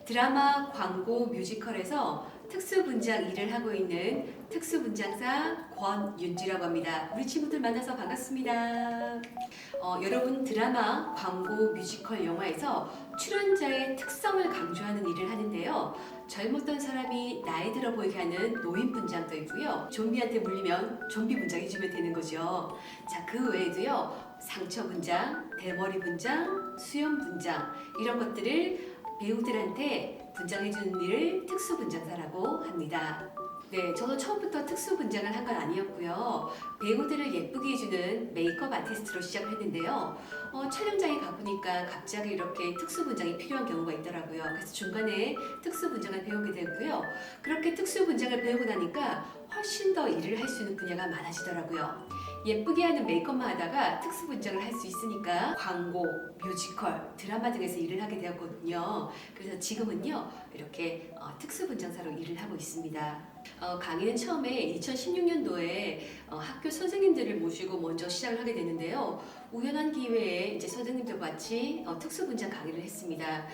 드라마, 광고, 뮤지컬에서 특수분장 일을 하고 있는 특수분장사 권윤지라고 합니다. 우리 친구들 만나서 반갑습니다. 여러분 드라마, 광고, 뮤지컬, 영화에서 출연자의 특성을 강조하는 일을 하는데요. 젊었던 사람이 나이 들어 보이게 하는 노인 분장도 있고요. 좀비한테 물리면 좀비 분장해주면 되는 거죠. 자, 그 외에도요. 상처 분장, 대머리 분장, 수염 분장 이런 것들을 배우들한테 분장해주는 일을 특수분장사라고 합니다. 네, 저도 처음부터 특수분장을 한 건 아니었고요. 배우들을 예쁘게 해주는 메이크업 아티스트로 시작을 했는데요. 촬영장에 가보니까 갑자기 이렇게 특수분장이 필요한 경우가 있더라고요. 그래서 중간에 특수분장을 배우게 되고요. 그렇게 특수분장을 배우고 나니까 훨씬 더 일을 할 수 있는 분야가 많아지더라고요. 예쁘게 하는 메이크업만 하다가 특수분장을 할 수 있으니까 광고, 뮤지컬, 드라마 등에서 일을 하게 되었거든요. 그래서 지금은요 이렇게 특수분장사로 일을 하고 있습니다. 강의는 처음에 2016년도에 학교 선생님들을 모시고 먼저 시작을 하게 되는데요. 우연한 기회에 이제 선생님들과 같이 특수분장 강의를 했습니다.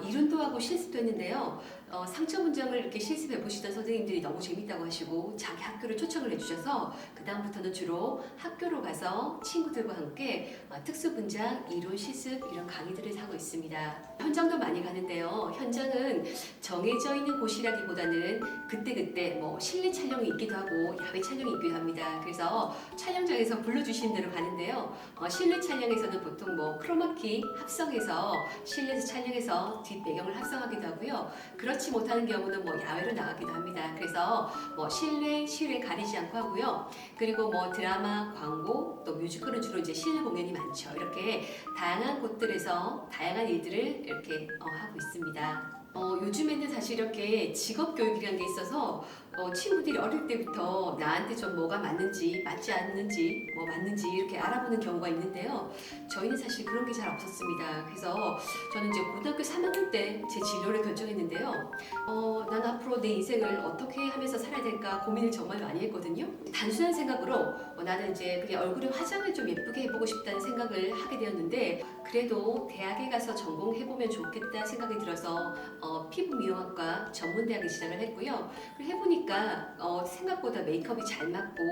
이론도 하고 실습도 했는데요. 상처 분장을 이렇게 실습해 보시던 선생님들이 너무 재밌다고 하시고 자기 학교를 초청을 해주셔서 그 다음부터는 주로 학교로 가서 친구들과 함께 특수분장, 이론, 실습 이런 강의들을 하고 있습니다. 현장도 많이 가는데요. 현장은 정해져 있는 곳이라기보다는 그때그때 뭐 실내 촬영이 있기도 하고 야외 촬영이 있기도 합니다. 그래서 촬영장에서 불러주시는 대로 가는데요. 실내 촬영에서는 보통 뭐 크로마키 합성해서 실내에서 촬영해서 뒷 배경을 합성하기도 하고요. 그렇지 못하는 경우는 뭐 야외로 나가기도 합니다. 그래서 뭐 실내, 실외 가리지 않고 하고요. 그리고 뭐 드라마, 광고, 또 뮤지컬은 주로 이제 실내 공연이 많죠. 이렇게 다양한 곳들에서 다양한 일들을 이렇게 하고 있습니다. 요즘에는 사실 이렇게 직업 교육이라는 게 있어서 친구들이 어릴 때부터 나한테 좀 뭐가 맞는지 맞지 않는지 뭐 맞는지 이렇게 알아보는 경우가 있는데요. 저희는 사실 그런 게 잘 없었습니다. 그래서 저는 이제 고등학교 3학년 때 제 진로를 결정했는데요. 난 앞으로 내 인생을 어떻게 하면서 살아야 될까 고민을 정말 많이 했거든요. 단순한 생각으로 나는 이제 그냥 얼굴에 화장을 좀 예쁘게 해보고 싶다는 생각을 하게 되었는데 그래도 대학에 가서 전공해보면 좋겠다 생각이 들어서 피부 미용학과 전문대학에 진학을 했고요. 해보니까 생각보다 메이크업이 잘 맞고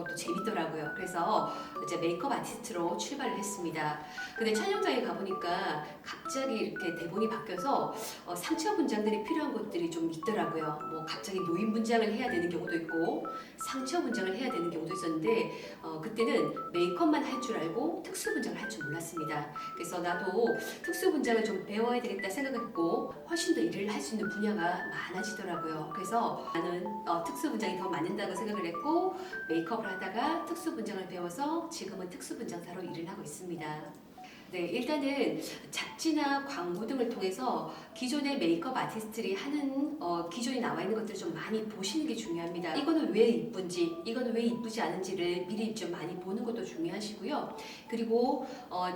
또 재밌더라고요. 그래서 이제 메이크업 아티스트로 출발을 했습니다. 근데 촬영장에 가보니까 갑자기 이렇게 대본이 바뀌어서 상처 분장들이 필요한 곳들이 좀 있더라고요. 뭐 갑자기 노인 분장을 해야 되는 경우도 있고 상처 분장을 해야 되는 경우도 있었는데 그때는 메이크업만 할 줄 알고 특수 분장을 할 줄 몰랐습니다. 그래서 나도 특수 분장을 좀 배워야 되겠다 생각했고 훨씬 더 일을 할 수 있는 분야가 많아지더라고요. 그래서 나는 특수 분장이 더 맞는다고 생각을 했고 메이크업을 하다가 특수 분장을 배워서 지금은 특수 분장사로 일을 하고 있습니다. 네, 일단은 잡지나 광고 등을 통해서 기존의 메이크업 아티스트들이 하는 기존에 나와 있는 것들을 좀 많이 보시는 게 중요합니다. 이거는 왜 이쁜지, 이거는 왜 이쁘지 않은지를 미리 좀 많이 보는 것도 중요하시고요. 그리고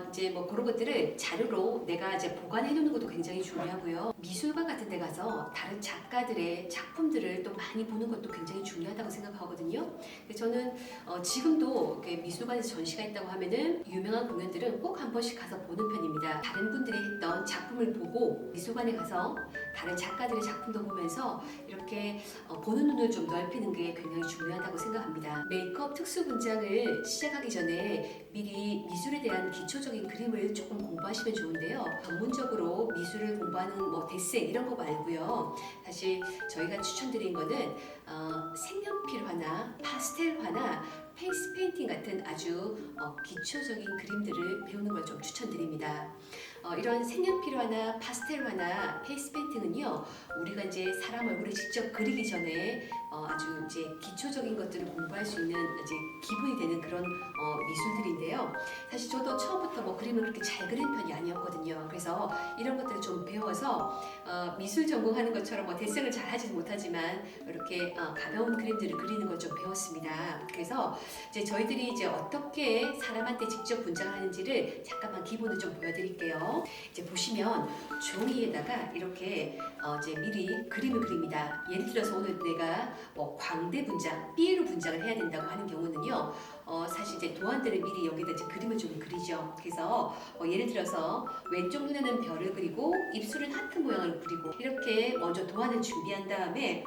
이제 뭐 그런 것들을 자료로 내가 이제 보관해 놓는 것도 굉장히 중요하고요. 미술관 같은 데 가서 다른 작가들의 작품들을 또 많이 보는 것도 굉장히 중요하다고 생각하거든요. 저는 지금도 이렇게 미술관에서 전시가 있다고 하면은 유명한 공연들은 꼭 한 번씩 가서 보는 편입니다. 다른 분들이 했던 작품을 보고 미술관에 가서 다른 작가들의 작품도 보면서 이렇게 보는 눈을 좀 넓히는 게 굉장히 중요하다고 생각합니다. 메이크업 특수 분장을 시작하기 전에 미리 미술에 대한 기초적인 그림을 조금 공부하시면 좋은데요. 전문적으로 미술을 공부하는 뭐 데생 이런 거 말고요. 사실 저희가 추천드린 거는 색연필화나 파스텔화나 페이스 페인팅 같은 아주 기초적인 그림들을 배우는 걸 좀 추천드립니다. 이런 색연필화나 파스텔화나 페이스 페인팅은요, 우리가 이제 사람 얼굴을 직접 그리기 전에 아주 이제 기초적인 것들을 공부할 수 있는 이제 기본이 되는 그런 미술들인데요. 사실 저도 처음부터 뭐 그림을 그렇게 잘 그리는 편이 아니었거든요. 그래서 이런 것들을 좀 배워서 미술 전공하는 것처럼 뭐 데생을 잘 하지는 못하지만 이렇게 가벼운 그림들을 그리는 걸 좀 배웠습니다. 그래서 이제 저희들이 이제 어떻게 사람한테 직접 분장하는지를 잠깐만 기본을 좀 보여드릴게요. 있거든요. 이제 보시면 종이에다가 이렇게 이제 미리 그림을 그립니다. 예를 들어서 오늘 내가 뭐 광대 분장, 삐에로 분장을 해야 된다고 하는 경우는요. 사실 이제 도안들을 미리 여기다 이제 그림을 좀 그리죠. 그래서 예를 들어서 왼쪽 눈에는 별을 그리고 입술은 하트 모양을 그리고 이렇게 먼저 도안을 준비한 그다음에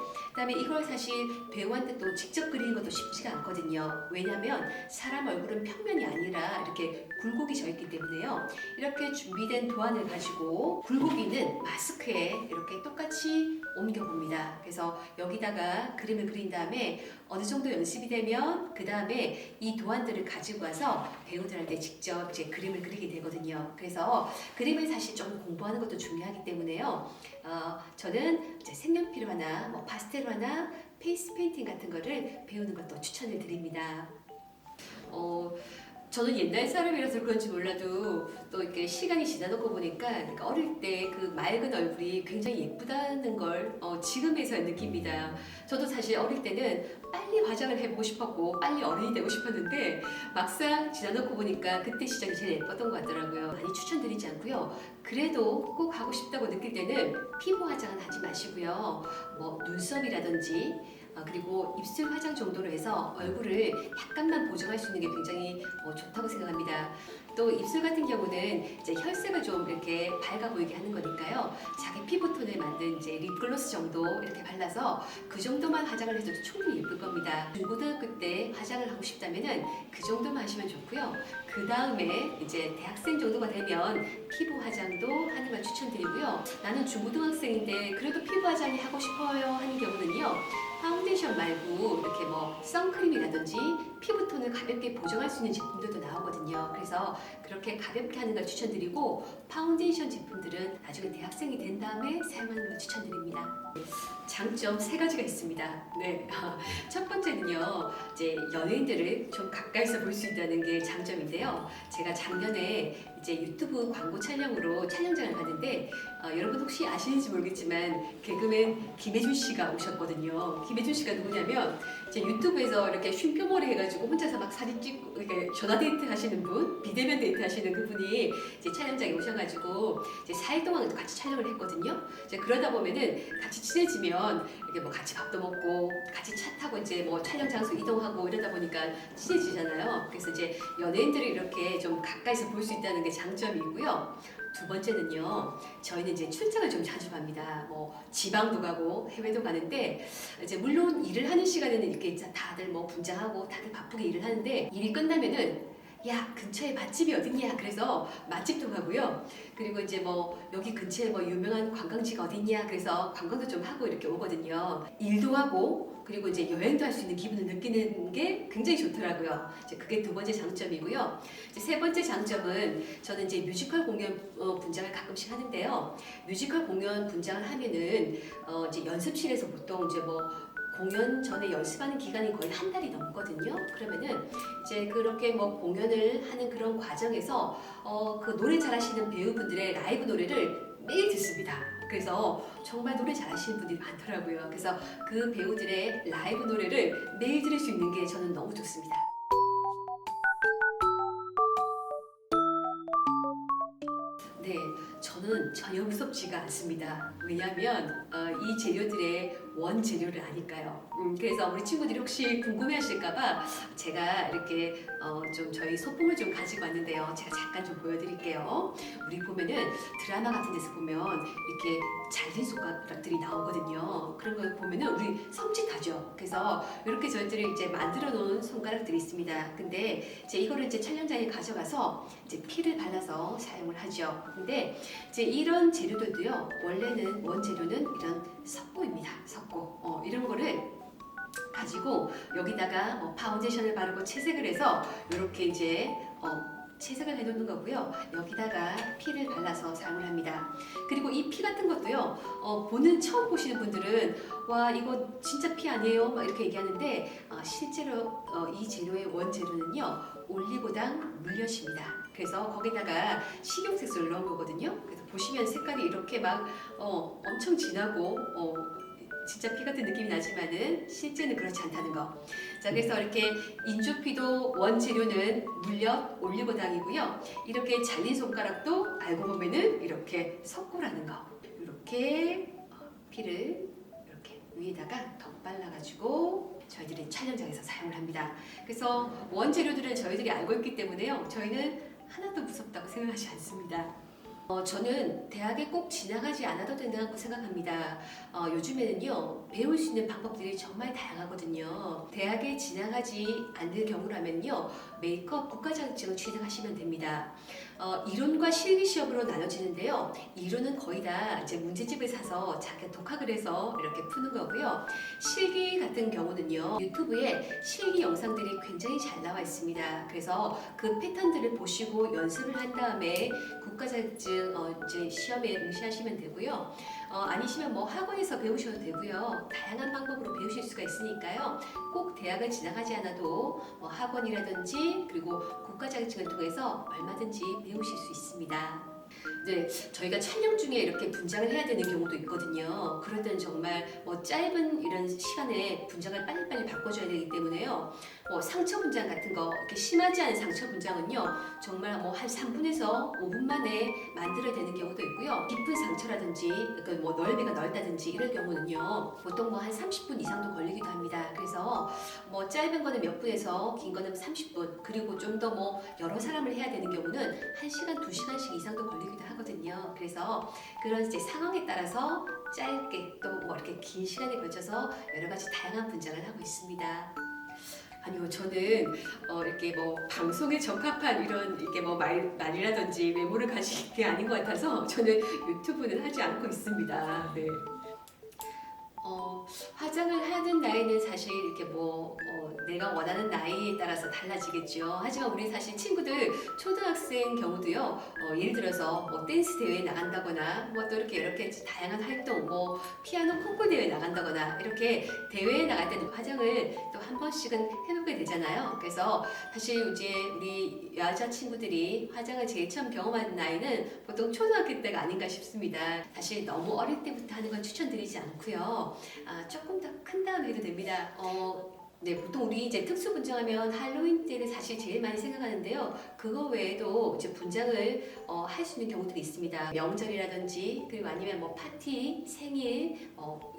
이걸 사실 배우한테 또 직접 그리는 것도 쉽지가 않거든요. 왜냐하면 사람 얼굴은 평면이 아니라 이렇게 굴곡이 져 있기 때문에요. 이렇게 준비된 도안을 가지고 굴곡이는 마스크에 이렇게 똑같이 옮겨봅니다. 그래서 여기다가 그림을 그린 다음에 어느 정도 연습이 되면 그 다음에 이 도안들을 가지고 와서 배우들한테 직접 이제 그림을 그리게 되거든요. 그래서 그림을 사실 좀 공부하는 것도 중요하기 때문에요. 저는 이제 색연필로 하나, 뭐 파스텔로 하나, 페이스 페인팅 같은 거를 배우는 것도 추천을 드립니다. 저는 옛날 사람이라서 그런지 몰라도 또 이렇게 시간이 지나놓고 보니까 그러니까 어릴 때 그 맑은 얼굴이 굉장히 예쁘다는 걸 지금에서 느낍니다. 저도 사실 어릴 때는 빨리 화장을 해보고 싶었고 빨리 어른이 되고 싶었는데 막상 지나놓고 보니까 그때 시절이 제일 예뻤던 것 같더라고요. 많이 추천드리지 않고요. 그래도 꼭 하고 싶다고 느낄 때는 피부 화장은 하지 마시고요. 뭐 눈썹이라든지 그리고 입술 화장 정도로 해서 얼굴을 약간만 보정할 수 있는 게 굉장히 좋다고 생각합니다. 또 입술 같은 경우는 이제 혈색을 좀 이렇게 밝아 보이게 하는 거니까요. 자기 피부톤을 만든 이제 립글로스 정도 이렇게 발라서 그 정도만 화장을 해도 충분히 예쁠 겁니다. 중고등학교 때 화장을 하고 싶다면은 그 정도만 하시면 좋고요. 그 다음에 이제 대학생 정도가 되면 피부 화장도 하는 걸 추천드리고요. 나는 중고등학생인데 그래도 피부 화장이 하고 싶어요 하는 경우는요. 파운데이션 말고 이렇게 뭐 선크림이라든지 피부톤을 가볍게 보정할 수 있는 제품들도 나오거든요. 그래서 그렇게 가볍게 하는 걸 추천드리고 파운데이션 제품들은 나중에 대학생이 된 다음에 사용하는 걸 추천드립니다. 장점 세 가지가 있습니다. 네, 첫 번째는요, 이제 연예인들을 좀 가까이서 볼 수 있다는 게 장점인데요. 제가 작년에 이제 유튜브 광고 촬영으로 촬영장을 갔는데 여러분 혹시 아시는지 모르겠지만 개그맨 김혜준 씨가 오셨거든요. 김혜준 씨가 누구냐면 이제 유튜브에서 이렇게 쉼표머리 해가지고 혼자서 막 사진 찍고 이렇게 전화 데이트 하시는 분, 비대면 데이트 하시는 그분이 이제 촬영장에 오셔가지고 이제 4일 동안 같이 촬영을 했거든요. 이제 그러다 보면은 같이 친해지면 이렇게 뭐 같이 밥도 먹고 같이 차 타고 이제 뭐 촬영 장소 이동하고 이러다 보니까 친해지잖아요. 그래서 이제 연예인들을 이렇게 좀 가까이서 볼 수 있다는 게 장점이고요. 두 번째는요, 저희는 이제 출장을 좀 자주 갑니다. 뭐 지방도 가고 해외도 가는데 이제 물론 일을 하는 시간에는 이렇게 다들 뭐 분장하고 다들 바쁘게 일을 하는데 일이 끝나면은 야 근처에 맛집이 어딨냐 그래서 맛집도 가고요. 그리고 이제 뭐 여기 근처에 뭐 유명한 관광지가 어딨냐 그래서 관광도 좀 하고 이렇게 오거든요. 일도 하고 그리고 이제 여행도 할 수 있는 기분을 느끼는 게 굉장히 좋더라고요. 이제 그게 두 번째 장점이고요. 이제 세 번째 장점은 저는 이제 뮤지컬 공연 분장을 가끔씩 하는데요. 뮤지컬 공연 분장을 하면은 이제 연습실에서 보통 이제 뭐 공연 전에 연습하는 기간이 거의 한 달이 넘거든요. 그러면은 이제 그렇게 뭐 공연을 하는 그런 과정에서 그 노래 잘하시는 배우분들의 라이브 노래를 매일 듣습니다. 그래서 정말 노래 잘하시는 분들이 많더라고요. 그래서 그 배우들의 라이브 노래를 매일 들을 수 있는 게 저는 너무 좋습니다. 네, 저는 전혀 무섭지가 않습니다. 왜냐하면 이 재료들의 원재료를 아니까요. 그래서 우리 친구들이 혹시 궁금해하실까봐 제가 이렇게 좀 저희 소품을 좀 가지고 왔는데요. 제가 잠깐 좀 보여드릴게요. 우리 보면은 드라마 같은 데서 보면 이렇게 잘린 손가락들이 나오거든요. 그런 거 보면은 우리 섬찟하죠. 그래서 이렇게 저희들이 이제 만들어 놓은 손가락들이 있습니다. 근데 이제 이거를 이제 촬영장에 가져가서 이제 피를 발라서 사용을 하죠. 근데 이제 이런 재료들도요. 원래는 원재료는 이런 석고입니다. 석고. 이런 거를 가지고 여기다가 뭐 파운데이션을 바르고 채색을 해서 이렇게 이제 채색을 해놓는 거고요. 여기다가 피를 발라서 사용을 합니다. 그리고 이 피 같은 것도요. 처음 보시는 분들은 와 이거 진짜 피 아니에요? 막 이렇게 얘기하는데 실제로 이 재료의 원재료는요. 올리고당 물엿입니다. 그래서 거기다가 식용색소를 넣은 거거든요. 그래서 보시면 색깔이 이렇게 막 엄청 진하고 진짜 피 같은 느낌이 나지만은 실제는 그렇지 않다는 거. 자, 그래서 이렇게 인조피도 원재료는 물엿, 올리고당이고요. 이렇게 잘린 손가락도 알고 보면은 이렇게 석고라는 거. 이렇게 피를 이렇게 위에다가 덧발라가지고 저희들이 촬영장에서 사용을 합니다. 그래서 원재료들은 저희들이 알고 있기 때문에요. 저희는 하나도 무섭다고 생각하지 않습니다. 저는 대학에 꼭 지나가지 않아도 된다고 생각합니다. 요즘에는요, 배울 수 있는 방법들이 정말 다양하거든요. 대학에 지나가지 않을 경우라면요, 메이크업 국가자격증을 취득하시면 됩니다. 이론과 실기 시험으로 나눠지는데요. 이론은 거의 다 이제 문제집을 사서 자기가 독학을 해서 이렇게 푸는 거고요. 실기 같은 경우는요, 유튜브에 실기 영상들이 굉장히 잘 나와 있습니다. 그래서 그 패턴들을 보시고 연습을 한 다음에 국가자격증 이제 시험에 응시하시면 되고요. 아니시면 뭐 학원에서 배우셔도 되고요. 다양한 방법으로 배우실 수가 있으니까요. 꼭 대학을 지나가지 않아도 뭐 학원이라든지 그리고 국가자격증을 통해서 얼마든지 배우실 수 있습니다. 네, 저희가 촬영 중에 이렇게 분장을 해야 되는 경우도 있거든요. 그럴 때는 정말 뭐 짧은 이런 시간에 분장을 빨리빨리 바꿔줘야 되기 때문에요. 상처 분장 같은 거, 이렇게 심하지 않은 상처 분장은요, 정말 뭐 한 3분에서 5분 만에 만들어야 되는 경우도 있고요. 깊은 상처라든지, 그러니까 뭐 넓이가 넓다든지 이럴 경우는요, 보통 뭐 한 30분 이상도 걸리기도 합니다. 그래서 뭐 짧은 거는 몇 분에서 긴 거는 30분, 그리고 좀 더 뭐 여러 사람을 해야 되는 경우는 1시간, 2시간씩 이상도 걸리기도 하거든요. 그래서 그런 이제 상황에 따라서 짧게 또 뭐 이렇게 긴 시간에 걸쳐서 여러 가지 다양한 분장을 하고 있습니다. 아니요, 저는 이렇게 뭐 방송에 적합한 이런 이렇게 뭐 말이라든지 외모를 가진 게 아닌 것 같아서 저는 유튜브는 하지 않고 있습니다. 네. 화장을 하는 나이는 사실 이렇게 뭐 내가 원하는 나이에 따라서 달라지겠죠. 하지만 우리 사실 친구들 초등학생 경우도요. 예를 들어서 뭐 댄스 대회에 나간다거나 뭐 또 이렇게 다양한 활동, 뭐 피아노 콩쿠르 대회 나간다거나 이렇게 대회에 나갈 때는 화장을 또 한 번씩은 해보게 되잖아요. 그래서 사실 이제 우리 여자 친구들이 화장을 제일 처음 경험하는 나이는 보통 초등학교 때가 아닌가 싶습니다. 사실 너무 어릴 때부터 하는 건 추천드리지 않고요. 조금 더 큰 다음에 해도 됩니다. 네, 보통 우리 이제 특수 분장하면 할로윈 때를 사실 제일 많이 생각하는데요. 그거 외에도 이제 분장을 할 수 있는 경우들이 있습니다. 명절이라든지 그리고 아니면 뭐 파티, 생일,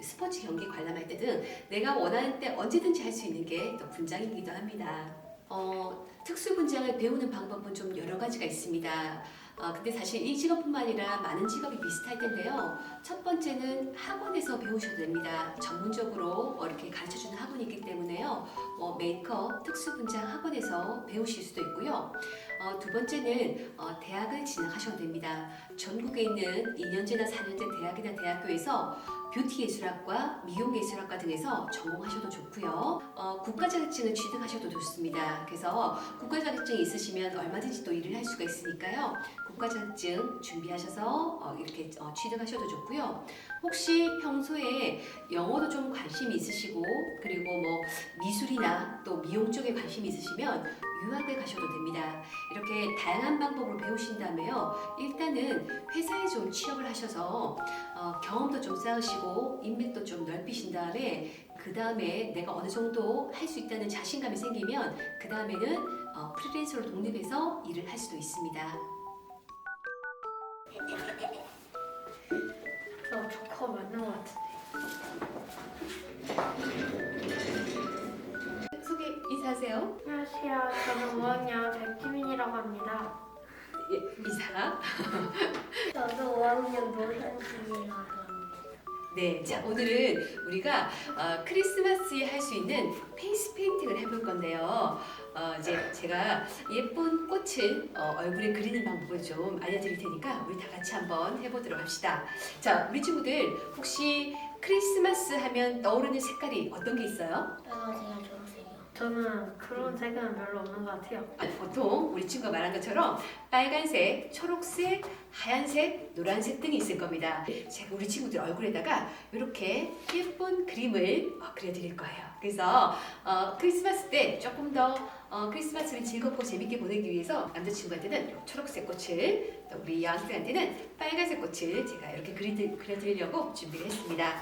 스포츠 경기 관람할 때 등 내가 원하는 때 언제든지 할 수 있는 게 또 분장이기도 합니다. 특수 분장을 배우는 방법은 좀 여러 가지가 있습니다. 근데 사실 이 직업뿐만 아니라 많은 직업이 비슷할 텐데요. 첫 번째는 학원에서 배우셔도 됩니다. 전문적으로 이렇게 가르쳐주는 학원이 있기 때문에요. 메이크업, 특수분장 학원에서 배우실 수도 있고요. 두 번째는 대학을 진학하셔도 됩니다. 전국에 있는 2년제나 4년제 대학이나 대학교에서 뷰티 예술학과, 미용 예술학과 등에서 전공하셔도 좋고요. 국가 자격증을 취득하셔도 좋습니다. 그래서 국가 자격증이 있으시면 얼마든지 또 일을 할 수가 있으니까요. 국가 자격증 준비하셔서 이렇게 취득하셔도 좋고요. 혹시 평소에 영어도 좀 관심이 있으시고 그리고 뭐 미술이나 또 미용 쪽에 관심이 있으시면 유학을 가셔도 됩니다. 이렇게 다양한 방법으로 배우신 다음에요. 일단은 회사에 좀 취업을 하셔서 경험도 좀 쌓으시고 인맥도 좀 넓히신 다음에 그 다음에 내가 어느 정도 할 수 있다는 자신감이 생기면 그 다음에는 프리랜서로 독립해서 일을 할 수도 있습니다. 저 조커 맞는 것 같은데. 소개 인사하세요. 안녕하세요. 저는 5학년 백지민이라고 합니다. 예, 인사. 저도 5학년 노현진이라고 합니다. 네, 자 오늘은 우리가 크리스마스에 할 수 있는 페이스 페인팅을 해볼 건데요. 이제 제가 예쁜 꽃을 얼굴에 그리는 방법을 좀 알려드릴 테니까 우리 다 같이 한번 해보도록 합시다. 자, 우리 친구들 혹시 크리스마스 하면 떠오르는 색깔이 어떤 게 있어요? 빨간색이랑 초록색이요. 저는 그런 색은 별로 없는 것 같아요. 보통 우리 친구가 말한 것처럼 빨간색, 초록색, 하얀색, 노란색 등이 있을 겁니다. 제가 우리 친구들 얼굴에다가 이렇게 예쁜 그림을 그려드릴 거예요. 그래서 크리스마스 때 조금 더 크리스마스를 즐겁고 재밌게 보내기 위해서 남자친구한테는 요 초록색 꽃을, 또 우리 여학생한테는 빨간색 꽃을 제가 이렇게 그려드리려고 준비를 했습니다.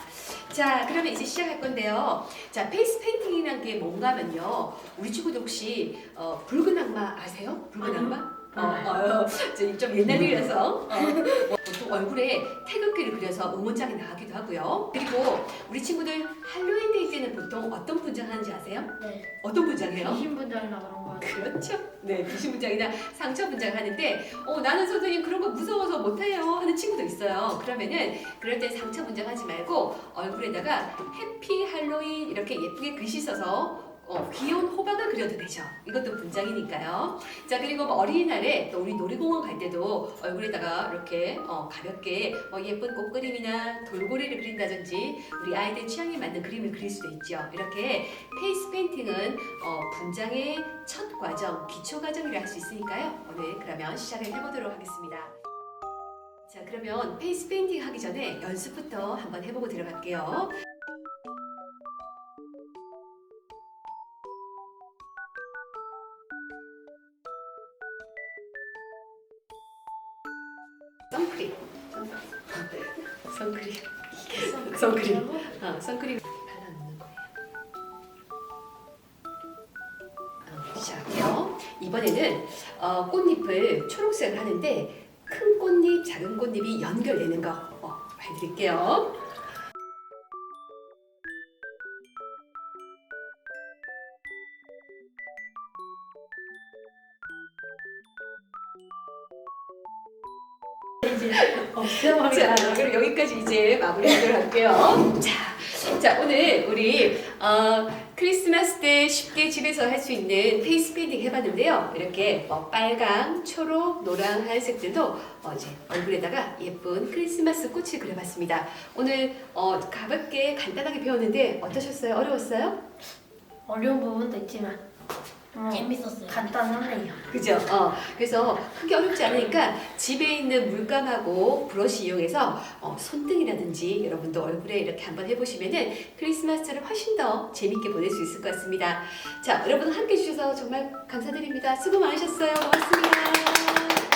자, 그러면 이제 시작할 건데요. 자, 페이스 페인팅이라는 게 뭔가면요. 우리 친구들 혹시 붉은 악마 아세요? 붉은 악마? 좀 옛날이라서 보통 얼굴에 태극기를 그려서 응원장에 나가기도 하고요. 그리고 우리 친구들 할로윈데이 때는 보통 어떤 분장 하는지 아세요? 네. 어떤 분장해요? 귀신 분장이나 그런 거. 그렇죠. 네, 귀신 분장이나 상처 분장을 하는데 나는 선생님 그런 거 무서워서 못해요 하는 친구도 있어요. 그러면은 그럴 때 상처 분장하지 말고 얼굴에다가 해피 할로윈 이렇게 예쁘게 글씨 써서 귀여운 호박을 그려도 되죠. 이것도 분장이니까요. 자, 그리고 뭐 어린이날에 또 우리 놀이공원 갈 때도 얼굴에다가 이렇게 가볍게 예쁜 꽃그림이나 돌고래를 그린다든지 우리 아이들 취향에 맞는 그림을 그릴 수도 있죠. 이렇게 페이스 페인팅은 분장의 첫 과정, 기초 과정이라 할 수 있으니까요. 오늘 그러면 시작을 해보도록 하겠습니다. 자, 그러면 페이스 페인팅 하기 전에 연습부터 한번 해보고 들어갈게요. 선크림. 선크림. 선크림 발라놓는 거예요. 시작할게요. 이번에는 꽃잎을 초록색을 하는데 큰 꽃잎, 작은 꽃잎이 연결되는 거 해드릴게요. 자, 그럼 여기까지 이제 마무리하도록 할게요. 자, 오늘 우리 크리스마스 때 쉽게 집에서 할 수 있는 페이스 페인팅 해봤는데요. 이렇게 빨강, 초록, 노랑, 하얀색들도 이제 얼굴에다가 예쁜 크리스마스 꽃을 그려봤습니다. 오늘 가볍게 간단하게 배웠는데 어떠셨어요? 어려웠어요? 어려운 부분도 있지만 재밌었어요. 간단하네요. 그죠? 그래서 크게 어렵지 않으니까 집에 있는 물감하고 브러쉬 이용해서 손등이라든지 여러분도 얼굴에 이렇게 한번 해보시면은 크리스마스를 훨씬 더 재밌게 보낼 수 있을 것 같습니다. 자, 여러분 함께 해주셔서 정말 감사드립니다. 수고 많으셨어요. 고맙습니다.